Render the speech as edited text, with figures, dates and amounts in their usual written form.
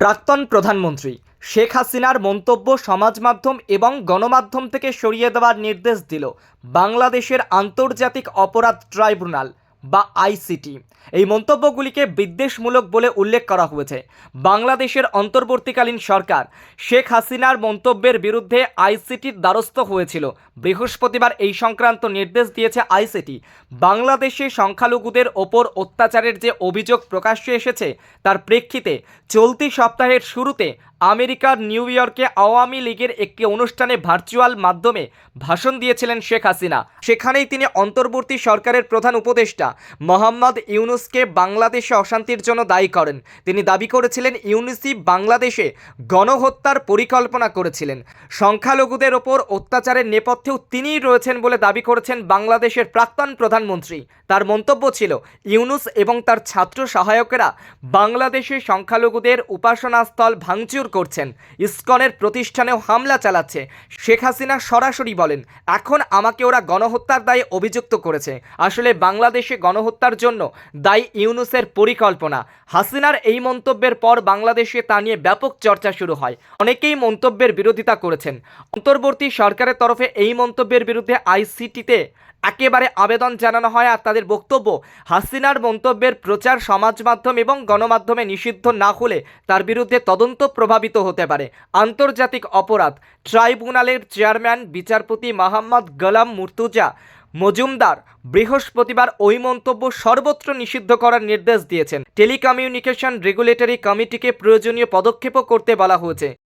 প্রাক্তন প্রধানমন্ত্রী শেখ হাসিনার মন্তব্য সমাজ মাধ্যম এবং গণমাধ্যম থেকে সরিয়ে দেওয়ার নির্দেশ দিল বাংলাদেশের আন্তর্জাতিক অপরাধ ট্রাইব্যুনাল বা আইসিটি। এই মন্তব্যগুলিকে বিদ্বেষমূলক বলে উল্লেখ করা হয়েছে। বাংলাদেশের অন্তর্বর্তীকালীন সরকার শেখ হাসিনার মন্তব্যের বিরুদ্ধে আইসিটির দ্বারস্থ হয়েছিল। বৃহস্পতিবার এই সংক্রান্ত নির্দেশ দিয়েছে আইসিটি। বাংলাদেশে সংখ্যালঘুদের ওপর অত্যাচারের যে অভিযোগ প্রকাশ্যে এসেছে তার প্রেক্ষিতে চলতি সপ্তাহের শুরুতে আমেরিকার নিউ ইয়র্কে আওয়ামী লীগের একটি অনুষ্ঠানে ভার্চুয়াল মাধ্যমে ভাষণ দিয়েছিলেন শেখ হাসিনা। সেখানেই তিনি অন্তর্বর্তী সরকারের প্রধান উপদেষ্টা মোহাম্মদ ইউনূসকে বাংলাদেশে অশান্তির জন্য দায়ী করেন। তিনি দাবি করেছিলেন ইউনূসই বাংলাদেশে গণহত্যার পরিকল্পনা করেছিলেন। সংখ্যালঘুদের ওপর অত্যাচারের নেপথ্যেও তিনিই রয়েছেন বলে দাবি করেছেন বাংলাদেশের প্রাক্তন প্রধানমন্ত্রী। তার মন্তব্য ছিল, ইউনূস এবং তার ছাত্র সহায়কেরা বাংলাদেশে সংখ্যালঘুদের উপাসনাস্থল ভাঙচুর করছেন, ইসকনের প্রতিষ্ঠানেও হামলা চালাচ্ছে। শেখ হাসিনা সরাসরি বলেন, এখন আমাকে ওরা গণহত্যার দায়ে অভিযুক্ত করেছে। আসলে বাংলাদেশে গণহত্যার জন্য দায়ী ইউনূসের পরিকল্পনা। হাসিনার এই মন্তব্যের পর বাংলাদেশে তা নিয়ে ব্যাপক চর্চা শুরু হয়। অনেকেই মন্তব্যের বিরোধিতা করেছেন। অন্তর্বর্তী সরকারের তরফে এই মন্তব্যের বিরুদ্ধে আইসিটিতে একেবারে আবেদন জানানো হয়। আর তাদের বক্তব্য, হাসিনার মন্তব্যের প্রচার সমাজ মাধ্যম এবং গণমাধ্যমে নিষিদ্ধ না হলে তার বিরুদ্ধে তদন্ত প্রভাবিত হতে পারে। আন্তর্জাতিক অপরাধ ট্রাইব্যুনালের চেয়ারম্যান বিচারপতি মোহাম্মদ গোলাম মুর্তুজা মজুমদার বৃহস্পতিবার ওই মন্তব্য সর্বত্র নিষিদ্ধ করার নির্দেশ দিয়েছেন। টেলিকমিউনিকেশন রেগুলেটরি কমিটিকে প্রয়োজনীয় পদক্ষেপও করতে বলা হয়েছে।